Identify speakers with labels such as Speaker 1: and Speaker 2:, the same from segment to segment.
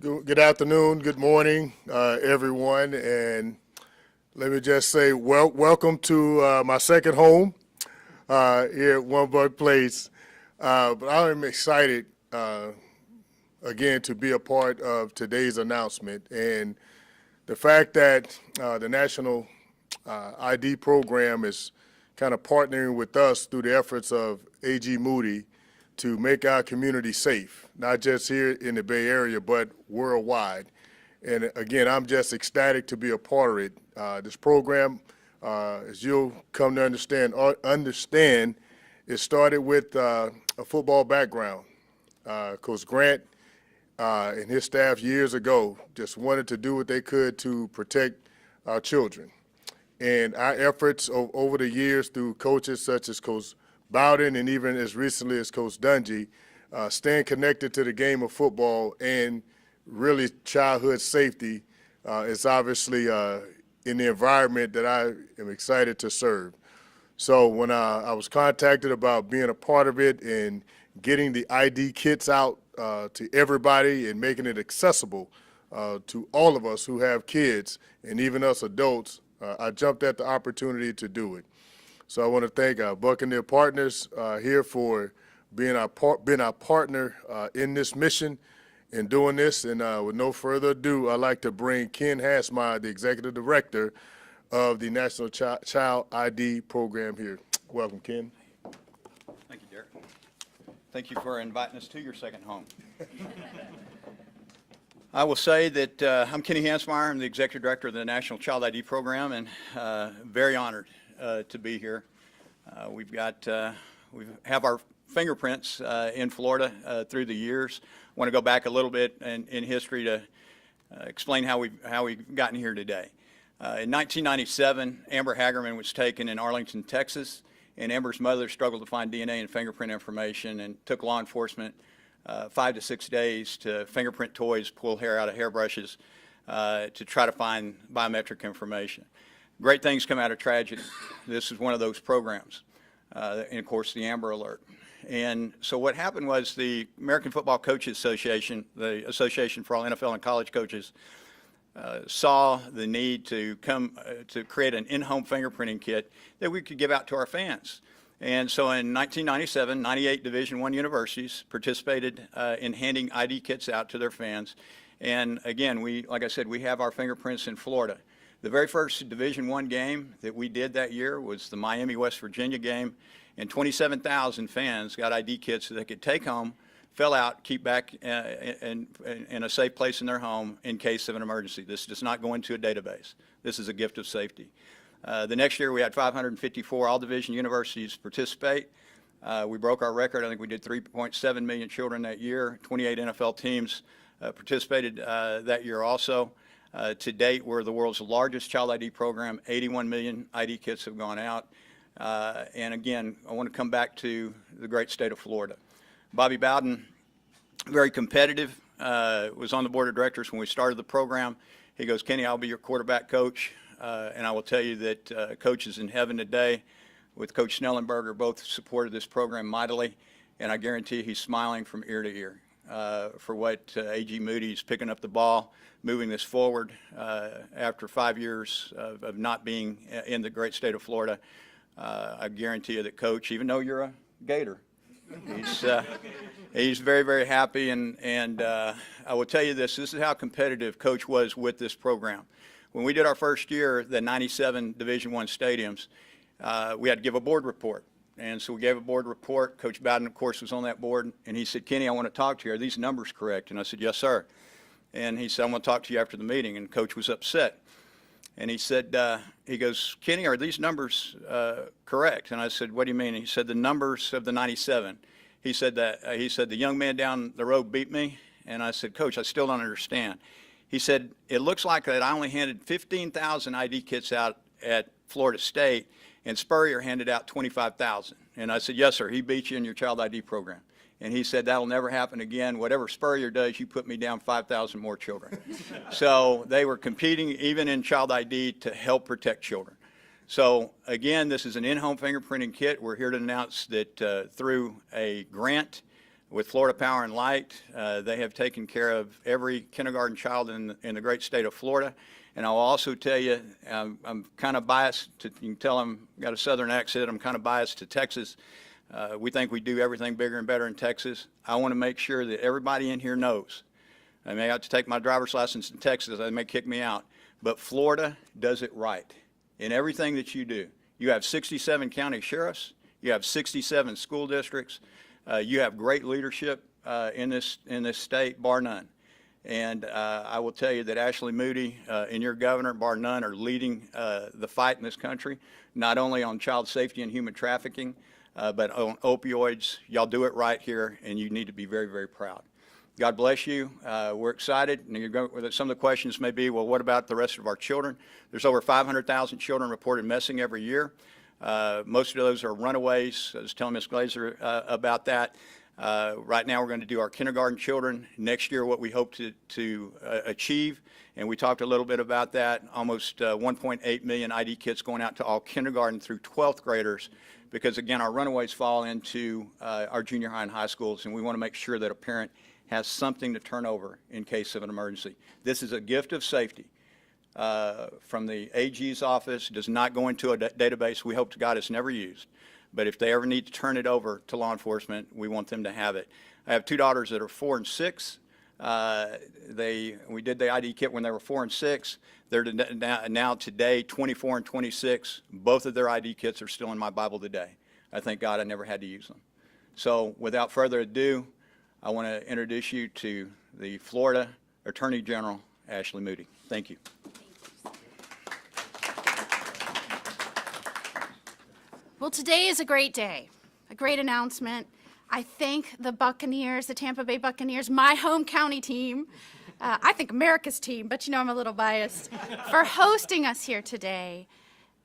Speaker 1: Good afternoon, good morning, everyone, and let me just say welcome to my second home here at One Buck Place. But I am excited again to be a part of today's announcement, and the fact that the National ID program is kind of partnering with us through the efforts of AG Moody to make our community safe, not just here in the Bay Area, but worldwide. And again, I'm just ecstatic to be a part of it. This program, as you'll come to understand, it started with a football background. Coach Grant and his staff years ago just wanted to do what they could to protect our children. And our efforts over the years through coaches such as Coach Bowden and even as recently as Coach Dungy, staying connected to the game of football and really childhood safety is obviously in the environment that I am excited to serve. So when I was contacted about being a part of it and getting the ID kits out to everybody and making it accessible to all of us who have kids and even us adults, I jumped at the opportunity to do it. So I want to thank our Buccaneer partners here for being our partner in this mission and doing this. And with no further ado, I'd like to bring Ken Hansmeyer, the Executive Director of the National Child ID Program here. Welcome, Ken.
Speaker 2: Thank you, Derrick. Thank you for inviting us to your second home. I will say that I'm Kenny Hansmeyer. I'm the Executive Director of the National Child ID Program, and very honored to be here. We have our fingerprints in Florida through the years. I want to go back a little bit in history to explain how we've gotten here today. In 1997, Amber Hagerman was taken in Arlington, Texas, and Amber's mother struggled to find DNA and fingerprint information and took law enforcement 5 to 6 days to fingerprint toys, pull hair out of hairbrushes to try to find biometric information. Great things come out of tragedy. This is one of those programs, and of course the Amber Alert. And so what happened was the American Football Coaches Association, the Association for all NFL and college coaches, saw the need to create an in-home fingerprinting kit that we could give out to our fans. And so in 1997, 98 Division I universities participated in handing ID kits out to their fans. And again, like I said, we have our fingerprints in Florida. The very first Division I game that we did that year was the Miami, West Virginia game, and 27,000 fans got ID kits that they could take home, fill out, keep back in a safe place in their home in case of an emergency. This does not go into a database. This is a gift of safety. The next year we had 554 all-division universities participate. We broke our record. I think we did 3.7 million children that year. 28 NFL teams participated that year also. To date, we're the world's largest child ID program. 81 million ID kits have gone out. And again, I want to come back to the great state of Florida. Bobby Bowden, very competitive, was on the board of directors when we started the program. He goes, Kenny, I'll be your quarterback coach. And I will tell you that Coach is in heaven today with Coach Snellenberger. Both supported this program mightily. And I guarantee he's smiling from ear to ear for what AG Moody is picking up the ball, moving this forward after 5 years of not being in the great state of Florida. I guarantee you that Coach, even though you're a Gator, he's very, very happy. And I will tell you this is how competitive Coach was with this program. When we did our first year, the 97 Division I stadiums, we had to give a board report. And so we gave a board report. Coach Bowden, of course, was on that board. And he said, Kenny, I want to talk to you. Are these numbers correct? And I said, yes, sir. And he said, I'm going to talk to you after the meeting. And Coach was upset. And he said, he goes, Kenny, are these numbers correct? And I said, what do you mean? And he said, the numbers of the 97. He said, the young man down the road beat me. And I said, Coach, I still don't understand. He said, it looks like that I only handed 15,000 ID kits out at Florida State, and Spurrier handed out 25,000. And I said, yes, sir, he beat you in your child ID program. And he said, that'll never happen again. Whatever Spurrier does, you put me down 5,000 more children. So they were competing even in child ID to help protect children. So again, this is an in-home fingerprinting kit. We're here to announce that through a grant With Florida Power and Light, they have taken care of every kindergarten child in the great state of Florida. And I'll also tell you, I'm kind of biased you can tell I'm got a southern accent, I'm kind of biased to Texas. We think we do everything bigger and better in Texas. I want to make sure that everybody in here knows. I may have to take my driver's license in Texas, they may kick me out, but Florida does it right in everything that you do. You have 67 county sheriffs, you have 67 school districts, you have great leadership in this state, bar none. And I will tell you that Ashley Moody and your governor, bar none, are leading the fight in this country, not only on child safety and human trafficking, but on opioids. Y'all do it right here, and you need to be very, very proud. God bless you. We're excited. And some of the questions may be, well, what about the rest of our children? There's over 500,000 children reported missing every year. Most of those are runaways. I was telling Ms. Glazer about that. Right now we're going to do our kindergarten children. Next year what we hope to achieve, and we talked a little bit about that, almost 1.8 million ID kits going out to all kindergarten through 12th graders, because again our runaways fall into our junior high and high schools, and we want to make sure that a parent has something to turn over in case of an emergency. This is a gift of safety. From the AG's office, does not go into a database we hope to God it's never used. But if they ever need to turn it over to law enforcement, we want them to have it. I have two daughters that are 4 and 6. We did the ID kit when they were 4 and 6. They're now today 24 and 26. Both of their ID kits are still in my Bible today. I thank God I never had to use them. So without further ado, I want to introduce you to the Florida Attorney General, Ashley Moody. Thank you.
Speaker 3: Well, today is a great day, a great announcement. I thank the Buccaneers, the Tampa Bay Buccaneers, my home county team, I think America's team, but you know I'm a little biased, for hosting us here today.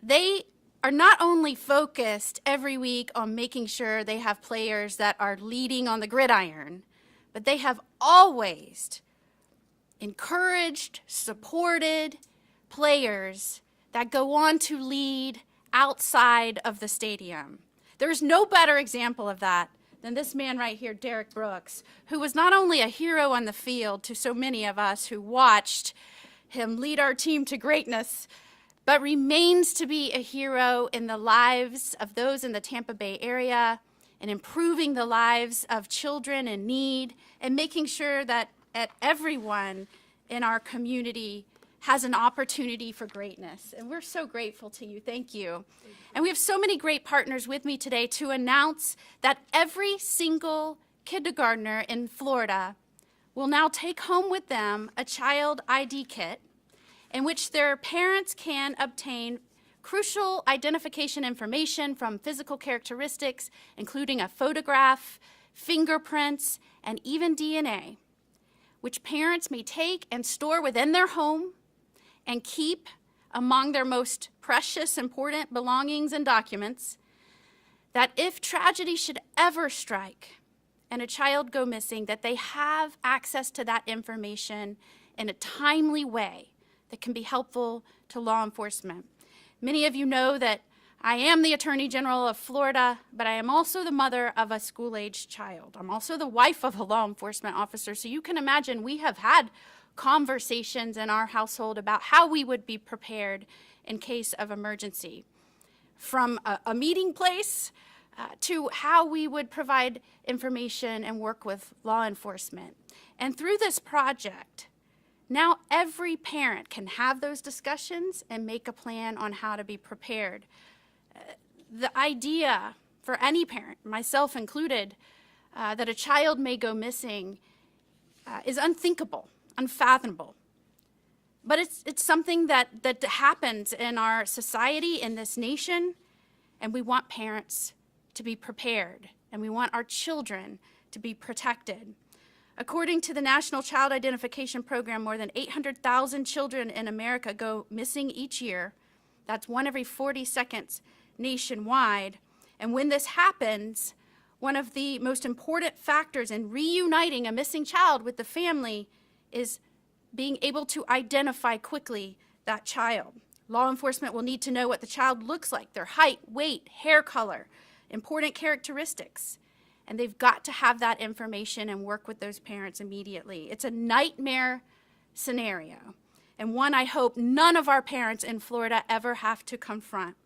Speaker 3: They are not only focused every week on making sure they have players that are leading on the gridiron, but they have always encouraged, supported players that go on to lead outside of the stadium. There's no better example of that than this man right here, Derrick, who was not only a hero on the field to so many of us who watched him lead our team to greatness, but remains to be a hero in the lives of those in the Tampa Bay area and improving the lives of children in need and making sure that everyone in our community has an opportunity for greatness. And we're so grateful to you. Thank you. And we have so many great partners with me today to announce that every single kindergartner in Florida will now take home with them a child ID kit in which their parents can obtain crucial identification information from physical characteristics, including a photograph, fingerprints, and even DNA, which parents may take and store within their home and keep among their most precious, important belongings and documents, that if tragedy should ever strike and a child go missing, that they have access to that information in a timely way that can be helpful to law enforcement. Many of you know that I am the Attorney General of Florida, but I am also the mother of a school-aged child. I'm also the wife of a law enforcement officer, so you can imagine we have had conversations in our household about how we would be prepared in case of emergency. From a meeting place to how we would provide information and work with law enforcement. And through this project, now every parent can have those discussions and make a plan on how to be prepared. The idea for any parent, myself included, that a child may go missing is unthinkable, unfathomable. But it's something that happens in our society, in this nation, and we want parents to be prepared, and we want our children to be protected. According to the National Child Identification Program, more than 800,000 children in America go missing each year. That's 1 every 40 seconds nationwide. And when this happens, one of the most important factors in reuniting a missing child with the family is being able to identify quickly that child. Law enforcement will need to know what the child looks like, their height, weight, hair color, important characteristics. and they've got to have that information and work with those parents immediately. It's a nightmare scenario, and one I hope none of our parents in Florida ever have to confront.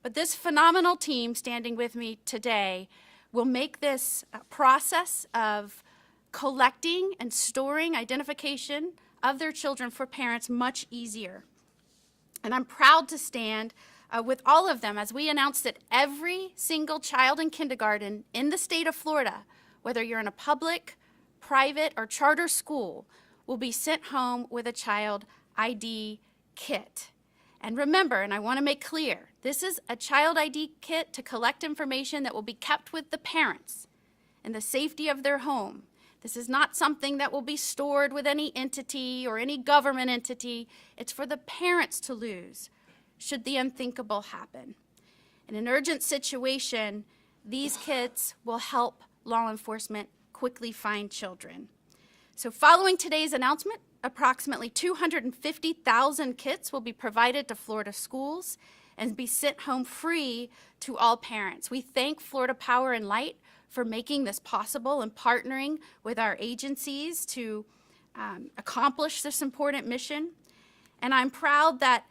Speaker 3: But this phenomenal team standing with me today will make this process of collecting and storing identification of their children for parents much easier. And I'm proud to stand with all of them as we announce that every single child in kindergarten in the state of Florida, whether you're in a public, private, or charter school, will be sent home with a child ID kit. And remember, and I want to make clear, this is a child ID kit to collect information that will be kept with the parents in the safety of their home. This is not something that will be stored with any entity or any government entity. It's for the parents to lose should the unthinkable happen. In an urgent situation, these kits will help law enforcement quickly find children. So following today's announcement, approximately 250,000 kits will be provided to Florida schools and be sent home free to all parents. We thank Florida Power and Light for making this possible and partnering with our agencies to accomplish this important mission. And I'm proud that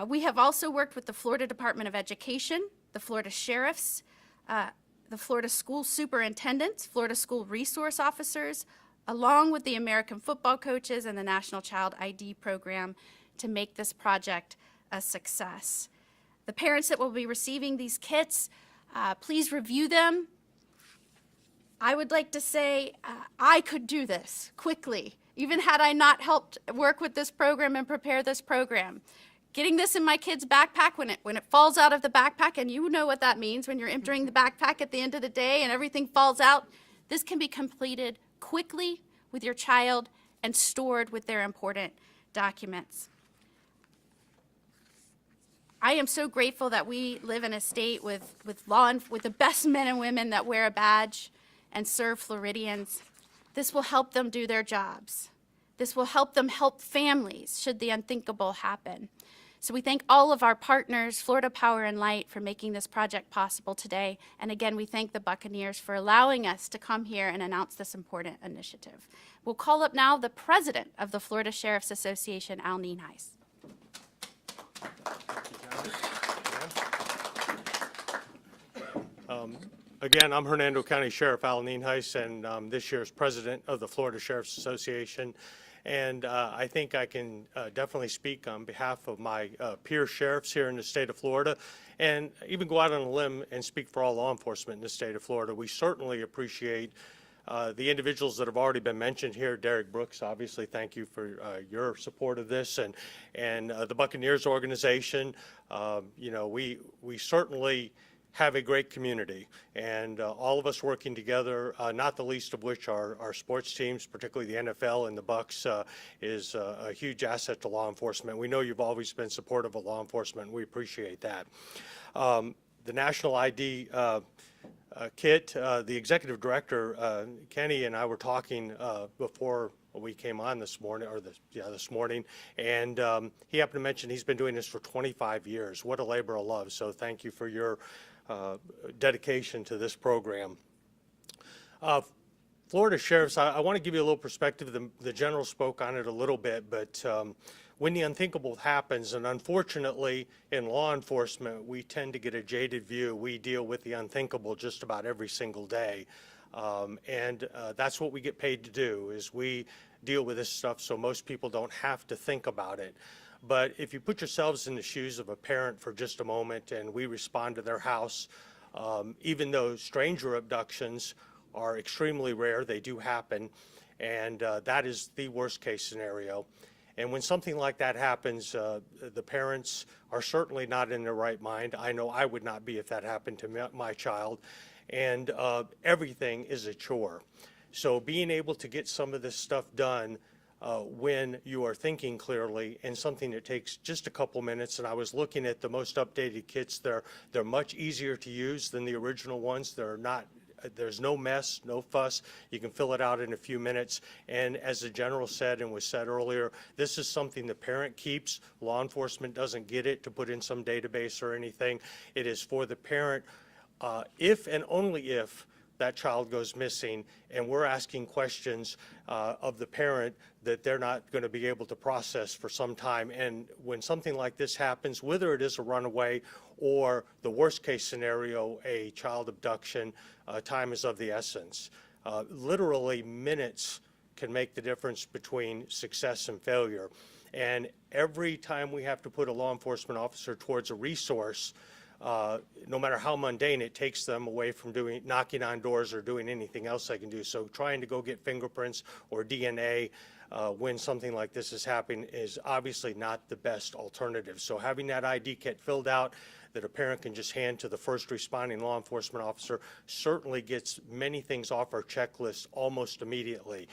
Speaker 3: we have also worked with the Florida Department of Education, the Florida Sheriffs, the Florida School Superintendents, Florida School Resource Officers, along with the American football coaches and the National Child ID Program to make this project a success. The parents that will be receiving these kits, please review them. I would like to say I could do this quickly, even had I not helped work with this program and prepare this program. Getting this in my kid's backpack when it falls out of the backpack, and you know what that means when you're emptying the backpack at the end of the day and everything falls out, this can be completed quickly with your child and stored with their important documents. I am so grateful that we live in a state with the best men and women that wear a badge and serve Floridians. This will help them do their jobs. This will help them help families should the unthinkable happen. So we thank all of our partners, Florida Power and Light, for making this project possible today. And again, we thank the Buccaneers for allowing us to come here and announce this important initiative. We'll call up now the president of the Florida Sheriff's Association, Al Nienhuis.
Speaker 4: Again, I'm Hernando County Sheriff Al Nienhuis, and this year's president of the Florida Sheriff's Association. And I think I can definitely speak on behalf of my peer sheriffs here in the state of Florida, and even go out on a limb and speak for all law enforcement in the state of Florida. We certainly appreciate the individuals that have already been mentioned here. Derrick Brooks, obviously, thank you for your support of this, and the Buccaneers organization. You know, we certainly have a great community, and all of us working together, not the least of which our sports teams, particularly the NFL and the Bucs, is a huge asset to law enforcement. We know you've always been supportive of law enforcement, and we appreciate that. The National ID kit, the executive director, Kenny, and I were talking before we came on this morning, this morning, and he happened to mention he's been doing this for 25 years. What a labor of love, so thank you for your dedication to this program. Florida Sheriffs, I want to give you a little perspective. The General spoke on it a little bit, but when the unthinkable happens, and unfortunately in law enforcement, we tend to get a jaded view. We deal with the unthinkable just about every single day. And that's what we get paid to do, is we deal with this stuff so most people don't have to think about it. But if you put yourselves in the shoes of a parent for just a moment, and we respond to their house, even though stranger abductions are extremely rare, they do happen, and that is the worst case scenario. And when something like that happens, the parents are certainly not in their right mind. I know I would not be if that happened to my child, and everything is a chore. So being able to get some of this stuff done when you are thinking clearly, and something that takes just a couple minutes. And I was looking at the most updated kits. They're much easier to use than the original ones. There's no mess, no fuss. You can fill it out in a few minutes. And as the General said and was said earlier, this is something the parent keeps. Law enforcement doesn't get it to put in some database or anything. It is for the parent if and only if that child goes missing, and we're asking questions of the parent that they're not going to be able to process for some time. And when something like this happens, whether it is a runaway or the worst case scenario, a child abduction, time is of the essence. Literally minutes can make the difference between success and failure. And every time we have to put a law enforcement officer towards a resource, no matter how mundane, it takes them away from knocking on doors or doing anything else they can do. So trying to go get fingerprints or DNA when something like this is happening is obviously not the best alternative. So having that ID kit filled out that a parent can just hand to the first responding law enforcement officer certainly gets many things off our checklist almost immediately.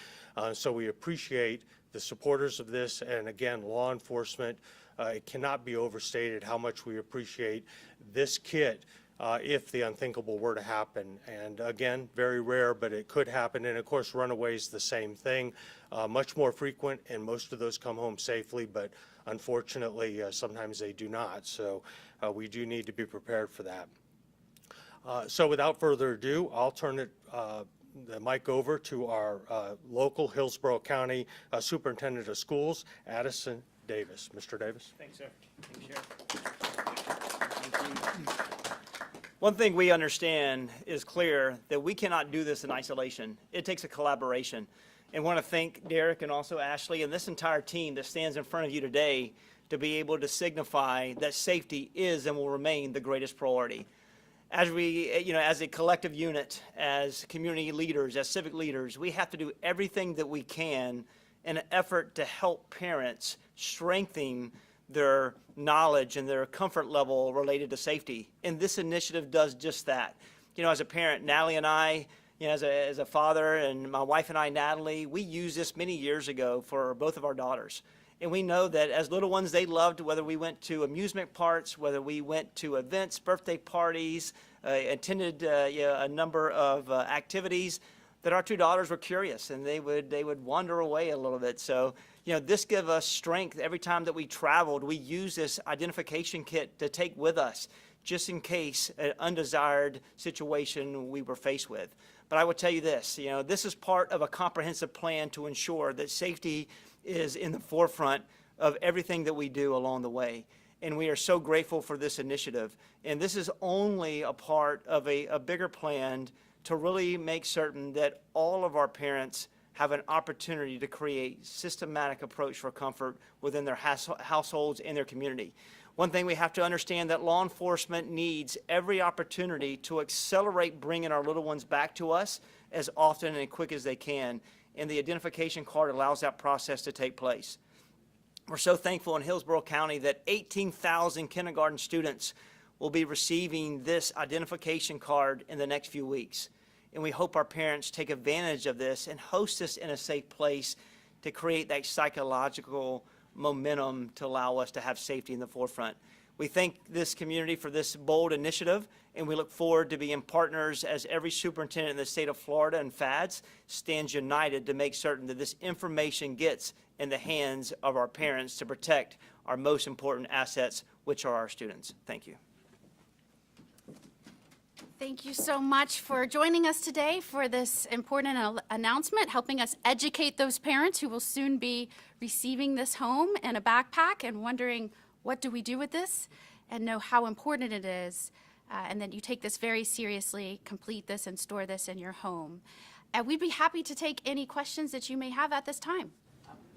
Speaker 4: So we appreciate the supporters of this, and again, law enforcement. It cannot be overstated how much we appreciate this kit if the unthinkable were to happen. And again, very rare, but it could happen. And of course, runaways, the same thing. Much more frequent, and most of those come home safely, but unfortunately, sometimes they do not. So we do need to be prepared for that. So without further ado, I'll turn the mic over to our local Hillsborough County Superintendent of Schools, Addison Davis. Mr. Davis.
Speaker 5: Thanks, sir. Thanks, Sheriff. Thank you. One thing we understand is clear that we cannot do this in isolation. It takes a collaboration. And want to thank Derrick and also Ashley and this entire team that stands in front of you today to be able to signify that safety is and will remain the greatest priority. As we, as a collective unit, as community leaders, as civic leaders, we have to do everything that we can in an effort to help parents strengthen their knowledge and their comfort level related to safety. And this initiative does just that. As a parent, Natalie and I, as a father, and my wife and I, Natalie, we used this many years ago for both of our daughters. And we know that as little ones, they loved whether we went to amusement parks, whether we went to events, birthday parties, attended a number of activities, that our two daughters were curious and they would wander away a little bit. So, this gave us strength. Every time that we traveled, we used this identification kit to take with us just in case an undesired situation we were faced with. But I will tell you this, this is part of a comprehensive plan to ensure that safety is in the forefront of everything that we do along the way. And we are so grateful for this initiative. And this is only a part of a bigger plan to really make certain that all of our parents have an opportunity to create systematic approach for comfort within their households and their community. One thing we have to understand that law enforcement needs every opportunity to accelerate bringing our little ones back to us as often and quick as they can. And the identification card allows that process to take place. We're so thankful in Hillsborough County that 18,000 kindergarten students will be receiving this identification card in the next few weeks. And we hope our parents take advantage of this and host us in a safe place to create that psychological momentum to allow us to have safety in the forefront. We thank this community for this bold initiative, and we look forward to being partners as every superintendent in the state of Florida and FADS stands united to make certain that this information gets in the hands of our parents to protect our most important assets, which are our students. Thank you.
Speaker 3: Thank you so much for joining us today for this important announcement, helping us educate those parents who will soon be receiving this home and a backpack and wondering, what do we do with this? And know how important it is, and that you take this very seriously, complete this, and store this in your home. And we'd be happy to take any questions that you may have at this time.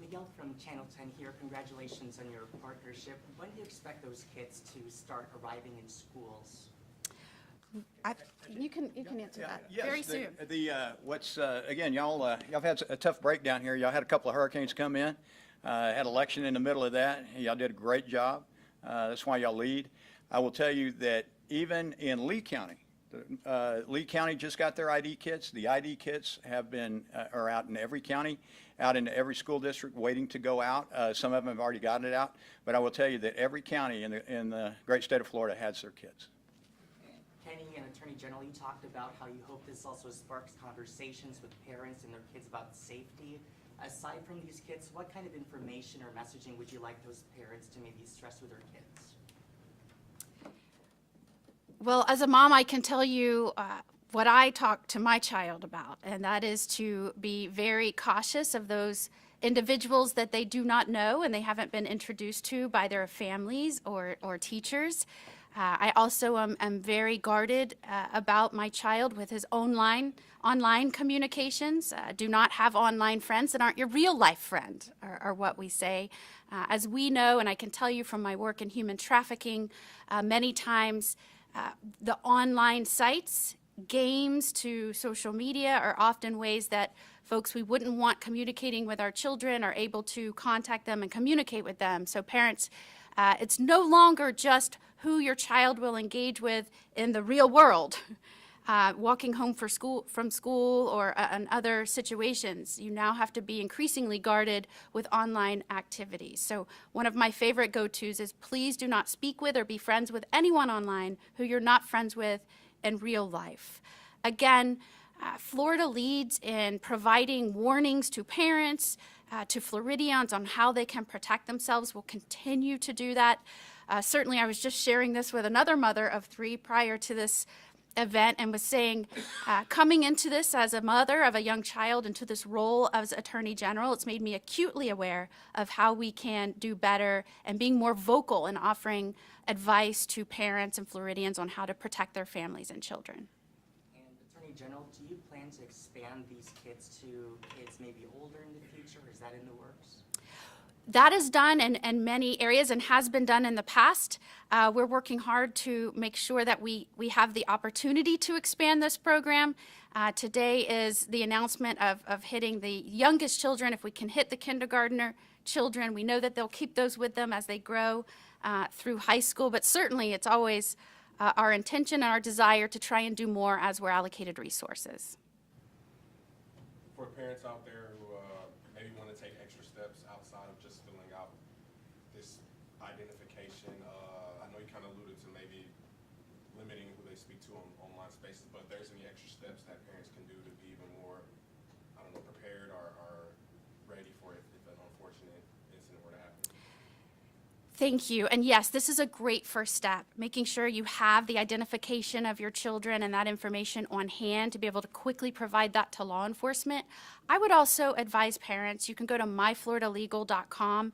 Speaker 6: Miguel from Channel 10 here. Congratulations on your partnership. When do you expect those kits to start arriving in schools?
Speaker 3: You can answer that
Speaker 2: Yes,
Speaker 3: very soon.
Speaker 2: Again, y'all have had a tough break down here. Y'all had a couple of hurricanes come in, had election in the middle of that. Y'all did a great job. That's why y'all lead. I will tell you that even in Lee County, Lee County just got their ID kits. The ID kits are out in every county, out into every school district waiting to go out. Some of them have already gotten it out. But I will tell you that every county in the great state of Florida has their kits.
Speaker 6: Kenny and Attorney General, you talked about how you hope this also sparks conversations with parents and their kids about safety. Aside from these kits, what kind of information or messaging would you like those parents to maybe stress with their kids?
Speaker 3: Well, as a mom, I can tell you what I talk to my child about, and that is to be very cautious of those individuals that they do not know and they haven't been introduced to by their families or teachers. I also am very guarded about my child with his online communications. Do not have online friends that aren't your real life friend, are what we say. As we know, and I can tell you from my work in human trafficking, many times the online sites, games to social media are often ways that folks we wouldn't want communicating with our children are able to contact them and communicate with them. So parents, it's no longer just who your child will engage with in the real world. Walking home from school or in other situations, you now have to be increasingly guarded with online activities. So one of my favorite go-tos is please do not speak with or be friends with anyone online who you're not friends with in real life. Again, Florida leads in providing warnings to parents, to Floridians on how they can protect themselves. We'll continue to do that. Certainly, I was just sharing this with another mother of 3 prior to this event and was saying, coming into this as a mother of a young child into this role as Attorney General, it's made me acutely aware of how we can do better and being more vocal in offering advice to parents and Floridians on how to protect their families and children.
Speaker 6: And Attorney General, do you plan to expand these kits to kids maybe older in the future? Is that in the works?
Speaker 3: That is done in many areas and has been done in the past. We're working hard to make sure that we have the opportunity to expand this program. Today is the announcement of hitting the youngest children. If we can hit the kindergartner children, we know that they'll keep those with them as they grow through high school. But certainly it's always our intention and our desire to try and do more as we're allocated resources.
Speaker 7: For parents out there who maybe want to take extra steps outside of just filling out this identification, I know you kind of alluded to maybe limiting who they speak to on online spaces, but if there's any extra steps that parents can do to be even more, I don't know, prepared or ready for it if an unfortunate incident were to happen.
Speaker 3: Thank you. And yes, this is a great first step, making sure you have the identification of your children and that information on hand to be able to quickly provide that to law enforcement. I would also advise parents, you can go to myfloridalegal.com.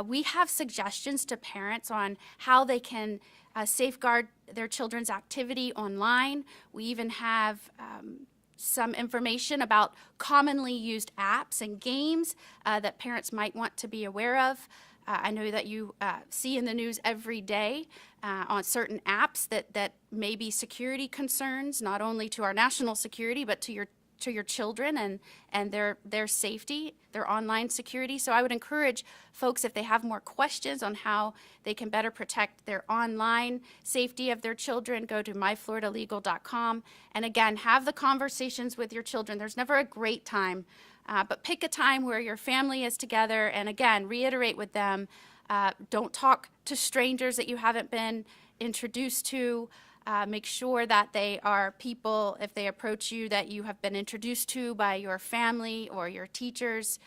Speaker 3: We have suggestions to parents on how they can safeguard their children's activity online. We even have some information about commonly used apps and games that parents might want to be aware of. I know that you see in the news every day on certain apps that may be security concerns, not only to our national security, but to your children and their safety, their online security. So I would encourage folks, if they have more questions on how they can better protect their online safety of their children, go to myfloridalegal.com. And again, have the conversations with your children. There's never a great time. But pick a time where your family is together, and again, reiterate with them, don't talk to strangers that you haven't been introduced to. Make sure that they are people, if they approach you, that you have been introduced to by your family or your teachers.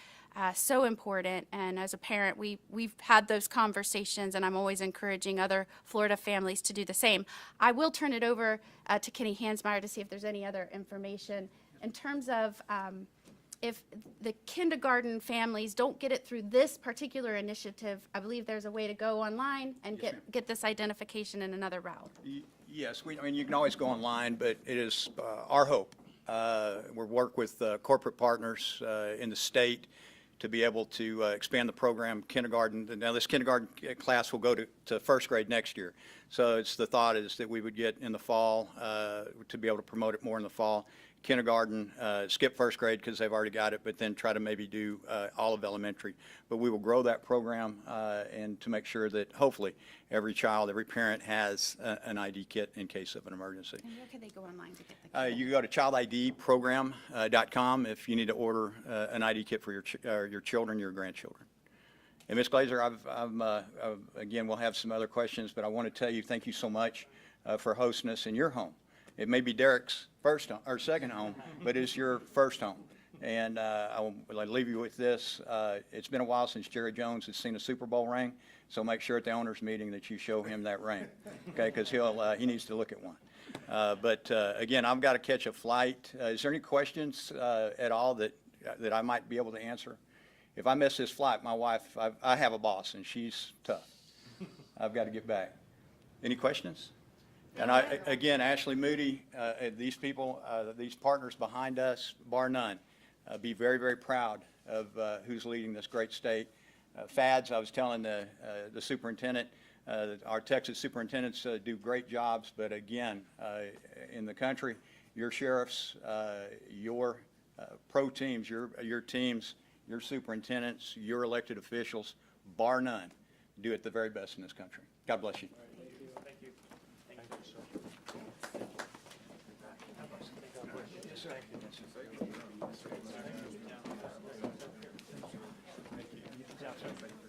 Speaker 3: So important, and as a parent, we've had those conversations, and I'm always encouraging other Florida families to do the same. I will turn it over to Kenny Hansmeyer to see if there's any other information. In terms of if the kindergarten families don't get it through this particular initiative, I believe there's a way to go online and get this identification in another route.
Speaker 2: Yes, I mean, you can always go online, but it is our hope. We work with corporate partners in the state to be able to expand the program, kindergarten. Now, this kindergarten class will go to first grade next year. So the thought is that we would get in the fall to be able to promote it more in the fall. Kindergarten, skip first grade because they've already got it, but then try to maybe do all of elementary. But we will grow that program and to make sure that hopefully every child, every parent has an ID kit in case of an emergency.
Speaker 3: And where can they go online to get the kit?
Speaker 2: You go to childidprogram.com if you need to order an ID kit for your children, your grandchildren. And Ms. Glazer, again, we'll have some other questions, but I want to tell you thank you so much for hosting us in your home. It may be Derrick's first home, or second home, but it's your first home. And I'll leave you with this. It's been a while since Jerry Jones has seen a Super Bowl ring, so make sure at the owners' meeting that you show him that ring, okay? Because he needs to look at one. But again, I've got to catch a flight. Is there any questions at all that I might be able to answer? If I miss this flight, my wife, I have a boss, and she's tough. I've got to get back. Any questions? And again, Ashley Moody, these people, these partners behind us, bar none, be very, very proud of who's leading this great state. Fads, I was telling the superintendent, our Texas superintendents do great jobs, but again, in the country, your sheriffs, your pro teams, your teams, your superintendents, your elected officials, bar none, do it the very best in this country. God bless you.
Speaker 5: Thank you. Thank you.